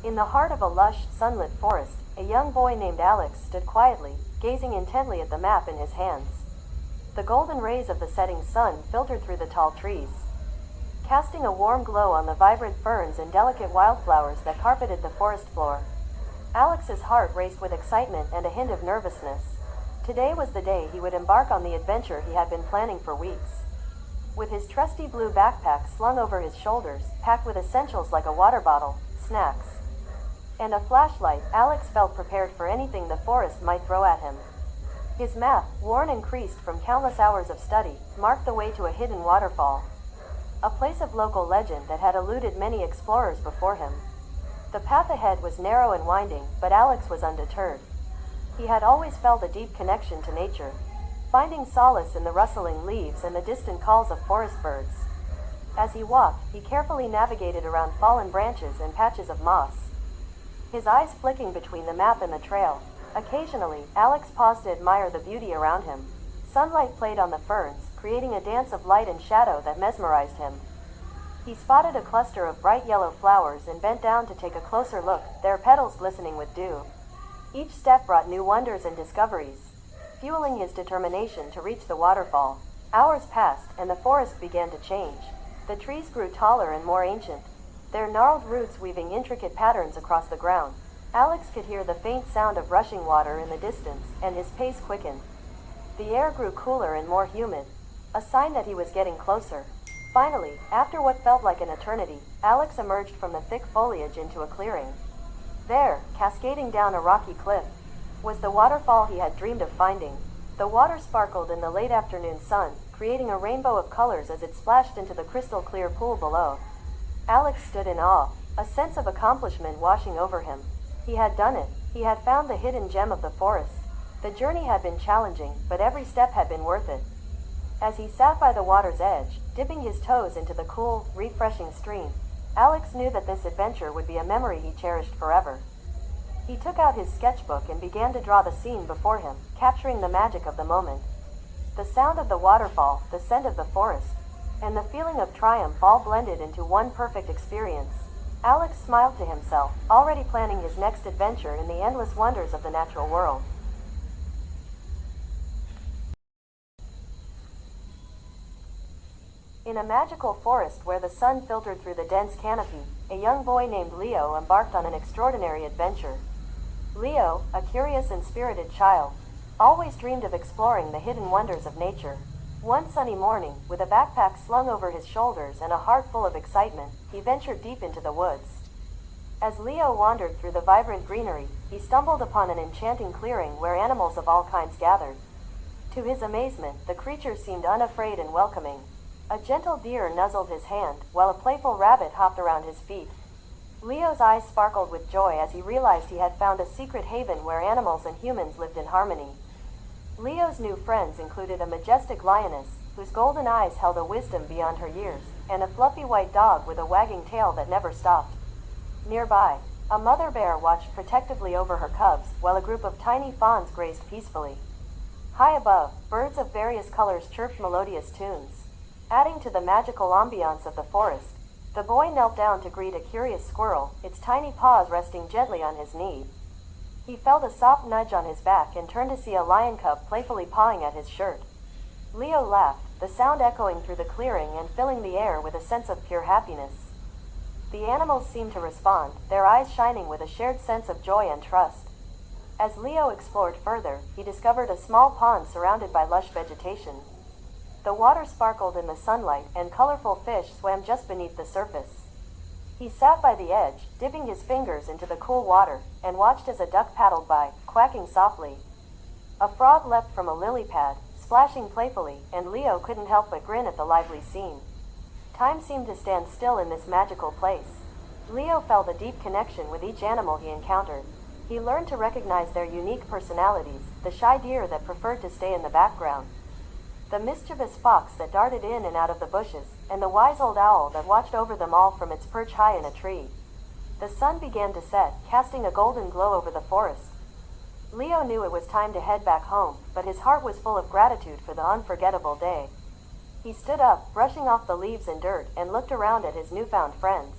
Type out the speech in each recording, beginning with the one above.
In the heart of a lush, sunlit forest, a young boy named Alex stood quietly, gazing intently at the map in his hands. The golden rays of the setting sun filtered through the tall trees, casting a warm glow on the vibrant ferns and delicate wildflowers that carpeted the forest floor. Alex's heart raced with excitement and a hint of nervousness. Today was the day he would embark on the adventure he had been planning for weeks. With his trusty blue backpack slung over his shoulders, packed with essentials like a water bottle, snacks, and a flashlight, Alex felt prepared for anything the forest might throw at him. His map, worn and creased from countless hours of study, marked the way to a hidden waterfall, a place of local legend that had eluded many explorers before him. The path ahead was narrow and winding, but Alex was undeterred. He had always felt a deep connection to nature, finding solace in the rustling leaves and the distant calls of forest birds. As he walked, he carefully navigated around fallen branches and patches of moss, his eyes flicking between the map and the trail. Occasionally, Alex paused to admire the beauty around him. Sunlight played on the ferns, creating a dance of light and shadow that mesmerized him. He spotted a cluster of bright yellow flowers and bent down to take a closer look, their petals glistening with dew. Each step brought new wonders and discoveries, fueling his determination to reach the waterfall. Hours passed, and the forest began to change. The trees grew taller and more ancient, their gnarled roots weaving intricate patterns across the ground. Alex could hear the faint sound of rushing water in the distance, and his pace quickened. The air grew cooler and more humid, a sign that he was getting closer. Finally, after what felt like an eternity, Alex emerged from the thick foliage into a clearing. There, cascading down a rocky cliff, was the waterfall he had dreamed of finding. The water sparkled in the late afternoon sun, creating a rainbow of colors as it splashed into the crystal clear pool below. Alex stood in awe, a sense of accomplishment washing over him. He had done it. He had found the hidden gem of the forest. The journey had been challenging, but every step had been worth it. As he sat by the water's edge, dipping his toes into the cool, refreshing stream, Alex knew that this adventure would be a memory he cherished forever. He took out his sketchbook and began to draw the scene before him, capturing the magic of the moment. The sound of the waterfall, the scent of the forest, and the feeling of triumph all blended into one perfect experience. Alex smiled to himself, already planning his next adventure in the endless wonders of the natural world. In a magical forest where the sun filtered through the dense canopy, a young boy named Leo embarked on an extraordinary adventure. Leo, a curious and spirited child, always dreamed of exploring the hidden wonders of nature. One sunny morning, with a backpack slung over his shoulders and a heart full of excitement, he ventured deep into the woods. As Leo wandered through the vibrant greenery, he stumbled upon an enchanting clearing where animals of all kinds gathered. To his amazement, the creatures seemed unafraid and welcoming. A gentle deer nuzzled his hand, while a playful rabbit hopped around his feet. Leo's eyes sparkled with joy as he realized he had found a secret haven where animals and humans lived in harmony. Leo's new friends included a majestic lioness, whose golden eyes held a wisdom beyond her years, and a fluffy white dog with a wagging tail that never stopped. Nearby, a mother bear watched protectively over her cubs, while a group of tiny fawns grazed peacefully. High above, birds of various colors chirped melodious tunes, adding to the magical ambiance of the forest. The boy knelt down to greet a curious squirrel, its tiny paws resting gently on his knee. He felt a soft nudge on his back and turned to see a lion cub playfully pawing at his shirt. Leo laughed, the sound echoing through the clearing and filling the air with a sense of pure happiness. The animals seemed to respond, their eyes shining with a shared sense of joy and trust. As Leo explored further, he discovered a small pond surrounded by lush vegetation. The water sparkled in the sunlight, and colorful fish swam just beneath the surface. He sat by the edge, dipping his fingers into the cool water, and watched as a duck paddled by, quacking softly. A frog leapt from a lily pad, splashing playfully, and Leo couldn't help but grin at the lively scene. Time seemed to stand still in this magical place. Leo felt a deep connection with each animal he encountered. He learned to recognize their unique personalities, the shy deer that preferred to stay in the background, the mischievous fox that darted in and out of the bushes, and the wise old owl that watched over them all from its perch high in a tree. The sun began to set, casting a golden glow over the forest. Leo knew it was time to head back home, but his heart was full of gratitude for the unforgettable day. He stood up, brushing off the leaves and dirt, and looked around at his newfound friends.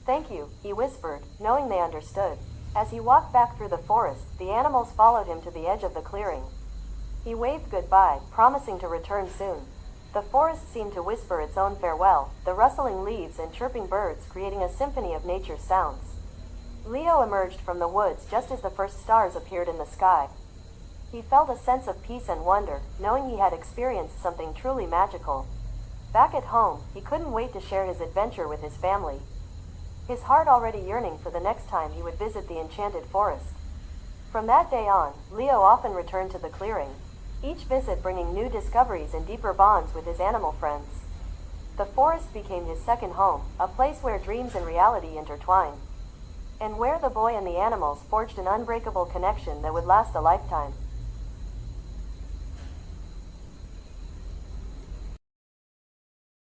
Thank you, he whispered, knowing they understood. As he walked back through the forest, the animals followed him to the edge of the clearing. He waved goodbye, promising to return soon. The forest seemed to whisper its own farewell, the rustling leaves and chirping birds creating a symphony of nature's sounds. Leo emerged from the woods just as the first stars appeared in the sky. He felt a sense of peace and wonder, knowing he had experienced something truly magical. Back at home, he couldn't wait to share his adventure with his family. His heart already yearning for the next time he would visit the enchanted forest. From that day on, Leo often returned to the clearing, each visit bringing new discoveries and deeper bonds with his animal friends. The forest became his second home, a place where dreams and reality intertwined, and where the boy and the animals forged an unbreakable connection that would last a lifetime.